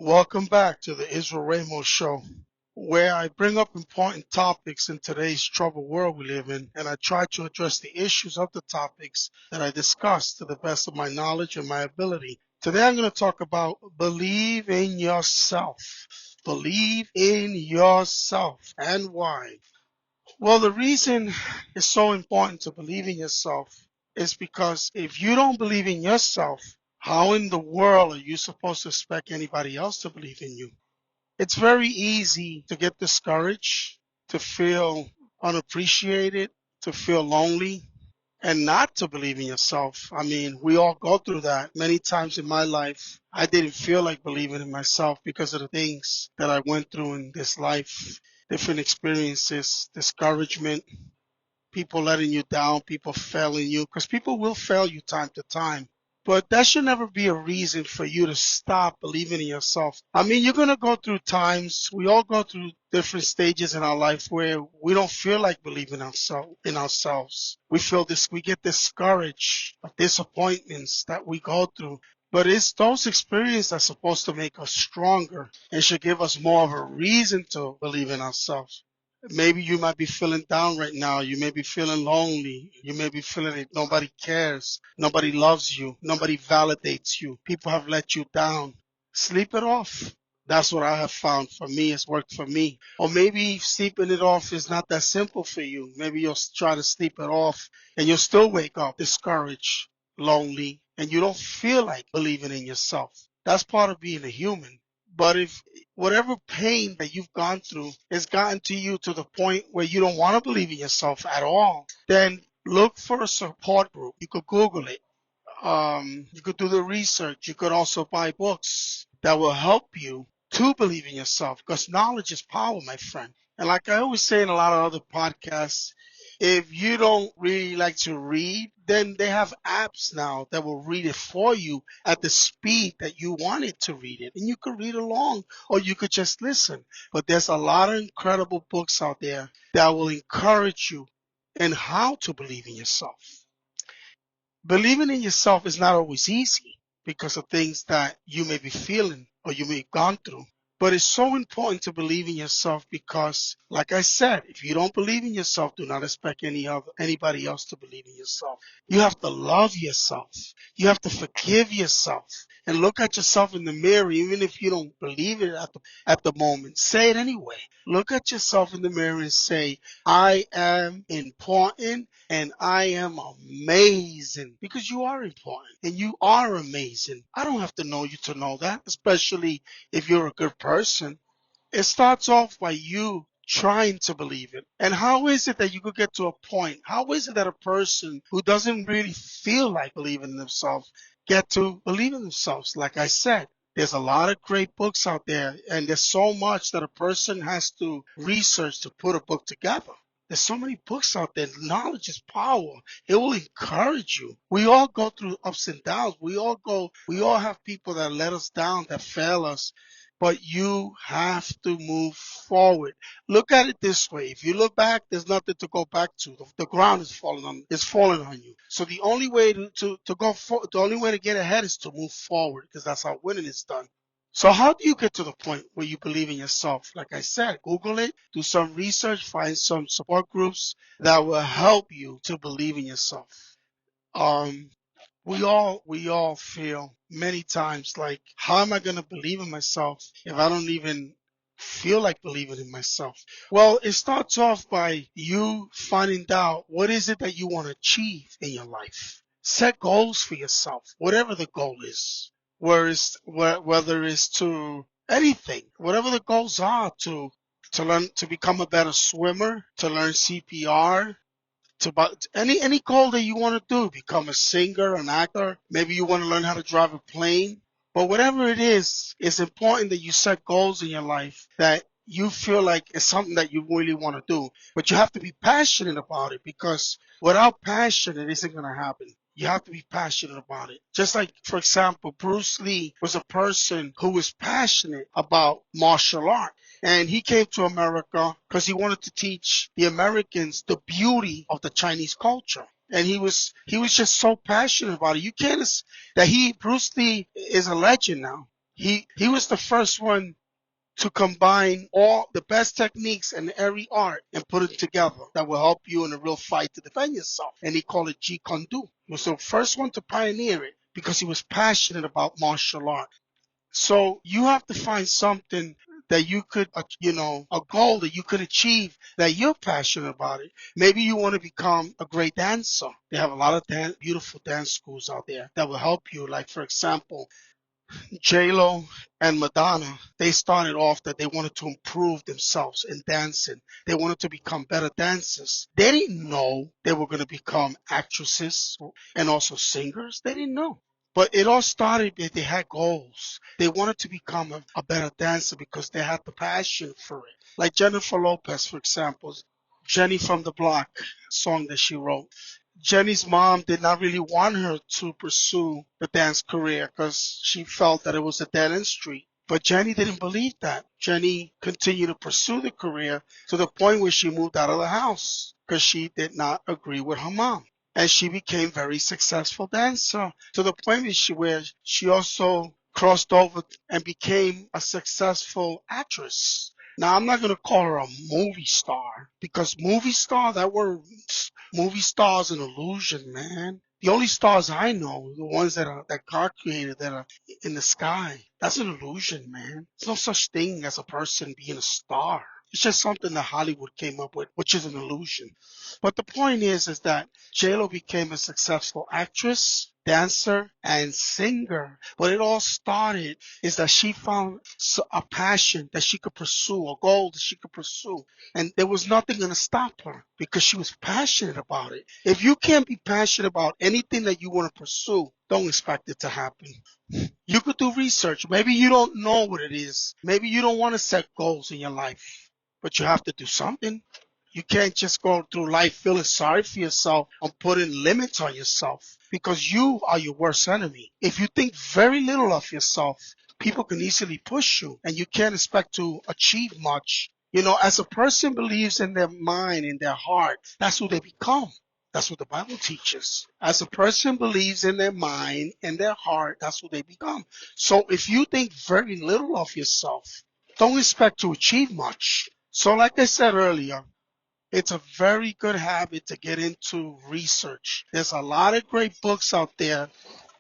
Welcome back to the Israel Ramos Show, where I bring up important topics in today's troubled world we live in, and I try to address the issues of the topics that I discuss to the best of my knowledge and my ability. Today I'm going to talk about believe in yourself. Believe in yourself and why. Well, the reason it's so important to believe in yourself is because if you don't believe in yourself, how in the world are you supposed to expect anybody else to believe in you? It's very easy to get discouraged, to feel unappreciated, to feel lonely, and not to believe in yourself. I mean, we all go through that. Many times in my life, I didn't feel like believing in myself because of the things that I went through in this life, different experiences, discouragement, people letting you down, people failing you, because people will fail you time to time. But that should never be a reason for you to stop believing in yourself. I mean, you're going to go through times, we all go through different stages in our life where we don't feel like believing in ourselves. We get discouraged of disappointments that we go through. But it's those experiences that's supposed to make us stronger and should give us more of a reason to believe in ourselves. Maybe you might be feeling down right now. You may be feeling lonely. You may be feeling like nobody cares. Nobody loves you. Nobody validates you. People have let you down. Sleep it off. That's what I have found for me. It's worked for me. Or maybe sleeping it off is not that simple for you. Maybe you'll try to sleep it off and you'll still wake up discouraged, lonely, and you don't feel like believing in yourself. That's part of being a human. But if whatever pain that you've gone through has gotten to you to the point where you don't want to believe in yourself at all, then look for a support group. You could Google it. You could do the research. You could also buy books that will help you to believe in yourself because knowledge is power, my friend. And like I always say in a lot of other podcasts, if you don't really like to read, then they have apps now that will read it for you at the speed that you want it to read it. And you could read along or you could just listen. But there's a lot of incredible books out there that will encourage you in how to believe in yourself. Believing in yourself is not always easy because of things that you may be feeling or you may have gone through. But it's so important to believe in yourself because, like I said, if you don't believe in yourself, do not expect anybody else to believe in yourself. You have to love yourself. You have to forgive yourself and look at yourself in the mirror, even if you don't believe it at the moment. Say it anyway. Look at yourself in the mirror and say, I am important and I am amazing because you are important and you are amazing. I don't have to know you to know that, especially if you're a good person. It starts off by you trying to believe it. And how is it that you could get to a point? How is it that a person who doesn't really feel like believing in themselves get to believe in themselves? Like I said, there's a lot of great books out there, and there's so much that a person has to research to put a book together. There's so many books out there. Knowledge is power. It will encourage you. We all go through ups and downs. We all have people that let us down, that fail us. But you have to move forward. Look at it this way. If you look back, there's nothing to go back to. The ground is falling on you. So the only way the only way to get ahead is to move forward because that's how winning is done. So how do you get to the point where you believe in yourself? Like I said, Google it, do some research, find some support groups that will help you to believe in yourself. Um, we all feel many times like, how am I going to believe in myself if I don't even feel like believing in myself? Well, it starts off by you finding out what is it that you want to achieve in your life. Set goals for yourself, whatever the goal is. Whether it's to anything, whatever the goals are, to learn to become a better swimmer, to learn CPR, to any goal that you want to do, become a singer, an actor, maybe you want to learn how to drive a plane. But whatever it is, it's important that you set goals in your life that you feel like it's something that you really want to do. But you have to be passionate about it because without passion, it isn't going to happen. You have to be passionate about it. Just like, for example, Bruce Lee was a person who was passionate about martial art. And he came to America because he wanted to teach the Americans the beauty of the Chinese culture. And he was just so passionate about it. You can't that Bruce Lee is a legend now. He was the first one to combine all the best techniques in every art and put it together that will help you in a real fight to defend yourself. And he called it Jeet Kune Do. He was the first one to pioneer it because he was passionate about martial art. So you have to find something that you could, a goal that you could achieve that you're passionate about it. Maybe you want to become a great dancer. They have a lot of beautiful dance schools out there that will help you. Like, for example, J-Lo and Madonna, they started off that they wanted to improve themselves in dancing. They wanted to become better dancers. They didn't know they were going to become actresses and also singers. They didn't know. But it all started that they had goals. They wanted to become a better dancer because they had the passion for it. Like Jennifer Lopez, for example, Jenny from the Block song that she wrote. Jenny's mom did not really want her to pursue the dance career because she felt that it was a dead end street. But Jenny didn't believe that. Jenny continued to pursue the career to the point where she moved out of the house because she did not agree with her mom. And she became a very successful dancer to the point where she also crossed over and became a successful actress. Now, I'm not going to call her a movie star because movie star, that word movie star is an illusion, man. The only stars I know, the ones that God created that are in the sky, that's an illusion, man. There's no such thing as a person being a star. It's just something that Hollywood came up with, which is an illusion. But the point is that JLo became a successful actress, dancer, and singer. What it all started is that she found a passion that she could pursue, a goal that she could pursue. And there was nothing going to stop her because she was passionate about it. If you can't be passionate about anything that you want to pursue, don't expect it to happen. You could do research. Maybe you don't know what it is. Maybe you don't want to set goals in your life, but you have to do something. You can't just go through life feeling sorry for yourself and putting limits on yourself because you are your worst enemy. If you think very little of yourself, people can easily push you and you can't expect to achieve much. As a person believes in their mind, in their heart, that's who they become. That's what the Bible teaches. As a person believes in their mind and their heart, that's who they become. So if you think very little of yourself, don't expect to achieve much. So like I said earlier, it's a very good habit to get into research. There's a lot of great books out there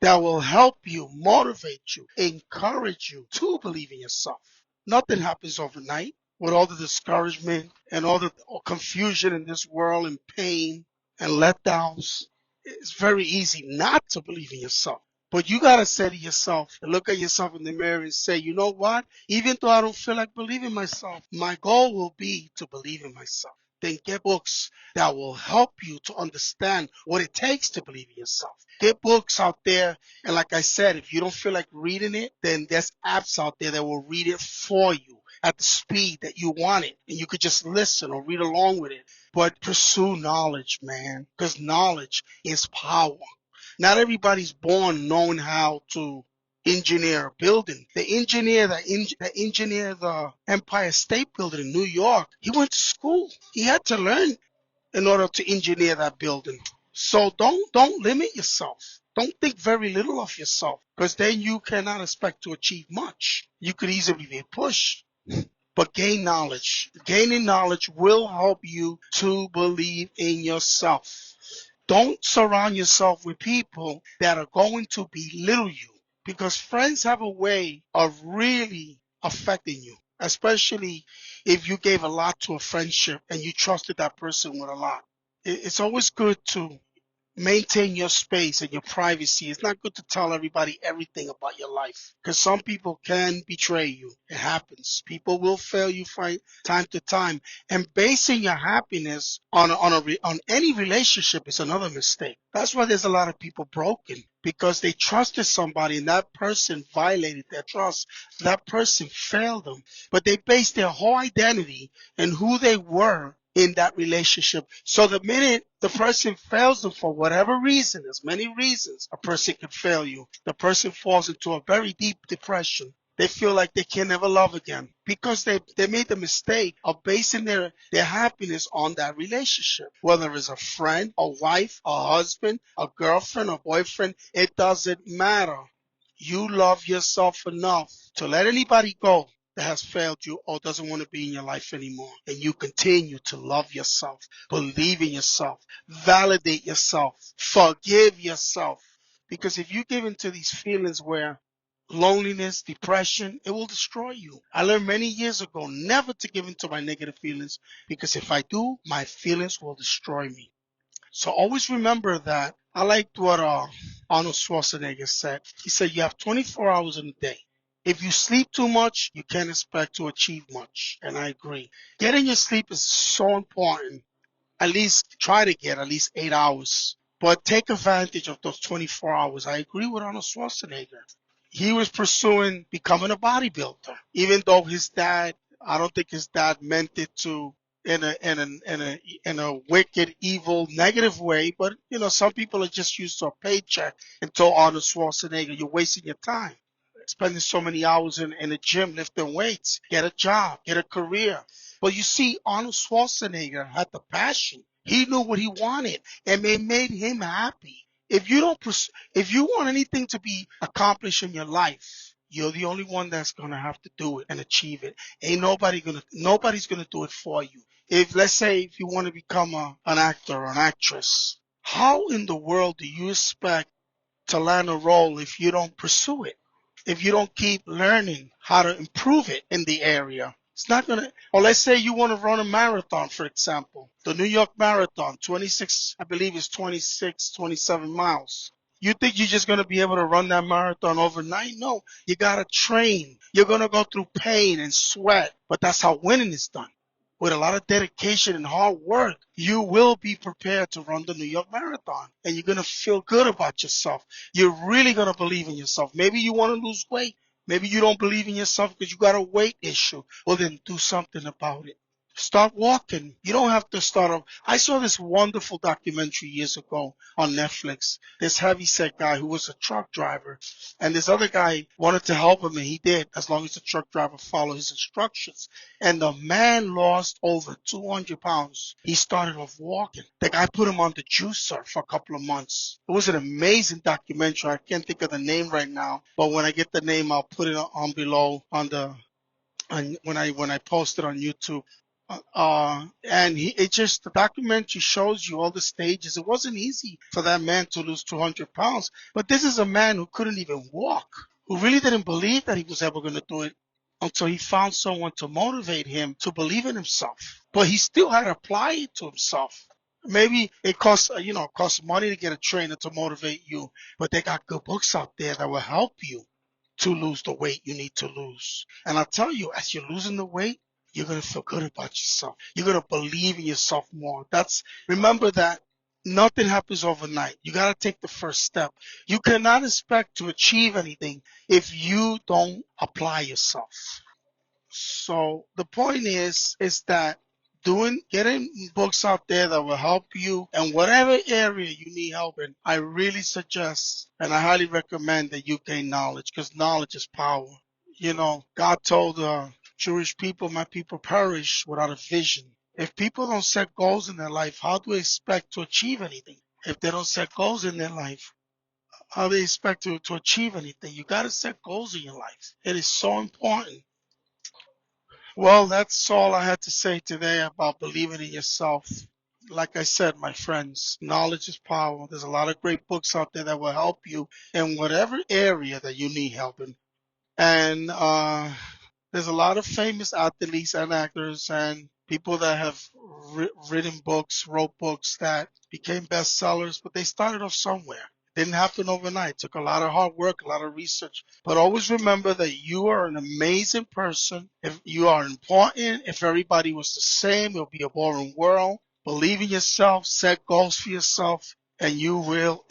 that will help you, motivate you, encourage you to believe in yourself. Nothing happens overnight with all the discouragement and all the confusion in this world and pain and letdowns. It's very easy not to believe in yourself. But you got to say to yourself and look at yourself in the mirror and say, you know what? Even though I don't feel like believing myself, my goal will be to believe in myself. Then get books that will help you to understand what it takes to believe in yourself. Get books out there. And like I said, if you don't feel like reading it, then there's apps out there that will read it for you at the speed that you want it. And you could just listen or read along with it. But pursue knowledge, man, because knowledge is power. Not everybody's born knowing how to engineer a building. The engineer that engineered the Empire State Building in New York, he went to school. He had to learn in order to engineer that building. So don't limit yourself. Don't think very little of yourself because then you cannot expect to achieve much. You could easily be pushed. But gain knowledge. Gaining knowledge will help you to believe in yourself. Don't surround yourself with people that are going to belittle you because friends have a way of really affecting you, especially if you gave a lot to a friendship and you trusted that person with a lot. It's always good to maintain your space and your privacy. It's not good to tell everybody everything about your life because some people can betray you. It happens. People will fail you from time to time. And basing your happiness on any relationship is another mistake. That's why there's a lot of people broken because they trusted somebody and that person violated their trust. That person failed them. But they based their whole identity and who they were in that relationship. So the minute the person fails them for whatever reason, there's many reasons a person can fail you. The person falls into a very deep depression. They feel like they can never love again because they made the mistake of basing their happiness on that relationship. Whether it's a friend, a wife, a husband, a girlfriend, a boyfriend, it doesn't matter. You love yourself enough to let anybody go that has failed you or doesn't want to be in your life anymore. And you continue to love yourself, believe in yourself, validate yourself, forgive yourself. Because if you give into these feelings where loneliness, depression, it will destroy you. I learned many years ago never to give into my negative feelings, because if I do, my feelings will destroy me. So always remember that. I liked what Arnold Schwarzenegger said. He said you have 24 hours in a day. If you sleep too much, you can't expect to achieve much. And I agree. Getting your sleep is so important. At least try to get at least 8 hours. But take advantage of those 24 hours. I agree with Arnold Schwarzenegger. He was pursuing becoming a bodybuilder, even though his dad, I don't think his dad meant it to in a wicked, evil, negative way. But some people are just used to a paycheck and told Arnold Schwarzenegger, "You're wasting your time, spending so many hours in the gym lifting weights. Get a job, get a career." But you see, Arnold Schwarzenegger had the passion. He knew what he wanted, and it made him happy. If you don't, if you want anything to be accomplished in your life, you're the only one that's gonna have to do it and achieve it. Ain't nobody's gonna do it for you. If let's say if you want to become an actor or an actress, how in the world do you expect to land a role if you don't pursue it? If you don't keep learning how to improve it in the area, it's not going to. Or let's say you want to run a marathon, for example, the New York Marathon, 26, I believe it's 26, 27 miles. You think you're just going to be able to run that marathon overnight? No, you got to train. You're going to go through pain and sweat, but that's how winning is done. With a lot of dedication and hard work, you will be prepared to run the New York Marathon, and you're going to feel good about yourself. You're really going to believe in yourself. Maybe you want to lose weight. Maybe you don't believe in yourself because you got a weight issue. Well, then do something about it. Start walking. You don't have to start off. I saw this wonderful documentary years ago on Netflix. This heavyset guy who was a truck driver, and this other guy wanted to help him, and he did, as long as the truck driver followed his instructions. And the man lost over 200 pounds. He started off walking. The guy put him on the juicer for a couple of months. It was an amazing documentary. I can't think of the name right now, but when I get the name, I'll put it on below on the when I post it on YouTube. And it just, the documentary shows you all the stages. It wasn't easy for that man to lose 200 pounds, but this is a man who couldn't even walk, who really didn't believe that he was ever going to do it until he found someone to motivate him to believe in himself. But he still had to apply it to himself. Maybe it costs, costs money to get a trainer to motivate you, but they got good books out there that will help you to lose the weight you need to lose. And I'll tell you, as you're losing the weight, you're going to feel good about yourself. You're going to believe in yourself more. Remember that nothing happens overnight. You got to take the first step. You cannot expect to achieve anything if you don't apply yourself. So the point is that getting books out there that will help you in whatever area you need help in. I really suggest and I highly recommend that you gain knowledge, because knowledge is power. God told the Jewish people, "My people perish without a vision." If people don't set goals in their life, how do they expect to achieve anything? If they don't set goals in their life, how do they expect to achieve anything? You got to set goals in your life. It is so important. Well, that's all I had to say today about believing in yourself. Like I said, my friends, knowledge is power. There's a lot of great books out there that will help you in whatever area that you need help in. And there's a lot of famous athletes and actors and people that have written books, wrote books that became bestsellers, but they started off somewhere. Didn't happen overnight. It took a lot of hard work, a lot of research. But always remember that you are an amazing person. If you are important, if everybody was the same, it would be a boring world. Believe in yourself, set goals for yourself, and you will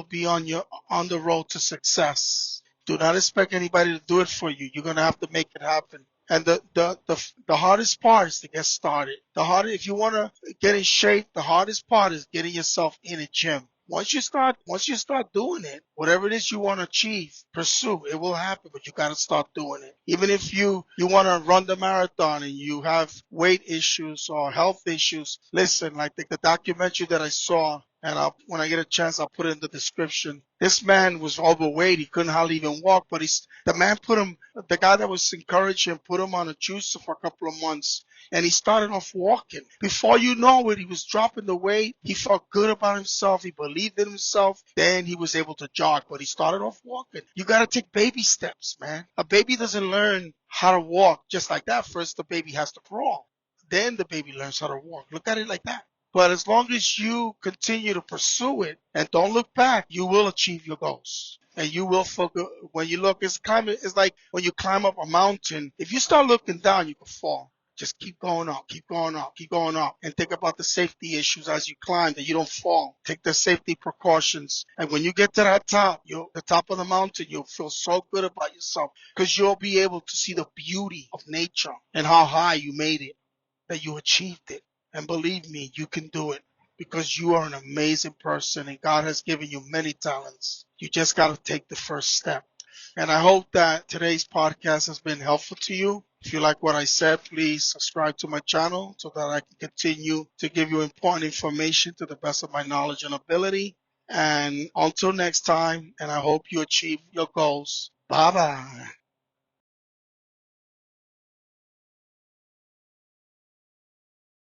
be on the road to success. Do not expect anybody to do it for you. You're gonna have to make it happen. And the hardest part is to get started. If you want to get in shape, the hardest part is getting yourself in a gym. Once you start doing it, whatever it is you want to achieve, pursue. It will happen, but you got to start doing it. Even if you want to run the marathon and you have weight issues or health issues, listen, like the documentary that I saw And when I get a chance, I'll put it in the description. This man was overweight. He couldn't hardly even walk, but the guy that was encouraging him, put him on a juicer for a couple of months. And he started off walking. Before you know it, he was dropping the weight. He felt good about himself. He believed in himself. Then he was able to jog, but he started off walking. You got to take baby steps, man. A baby doesn't learn how to walk just like that. First, the baby has to crawl. Then the baby learns how to walk. Look at it like that. But as long as you continue to pursue it and don't look back, you will achieve your goals. And you will focus. When you look, it's like when you climb up a mountain. If you start looking down, you can fall. Just keep going up, keep going up, keep going up. And think about the safety issues as you climb, that you don't fall. Take the safety precautions. And when you get to that top, the top of the mountain, you'll feel so good about yourself because you'll be able to see the beauty of nature and how high you made it, that you achieved it. And believe me, you can do it because you are an amazing person and God has given you many talents. You just got to take the first step. And I hope that today's podcast has been helpful to you. If you like what I said, please subscribe to my channel so that I can continue to give you important information to the best of my knowledge and ability. And until next time, and I hope you achieve your goals. Bye bye.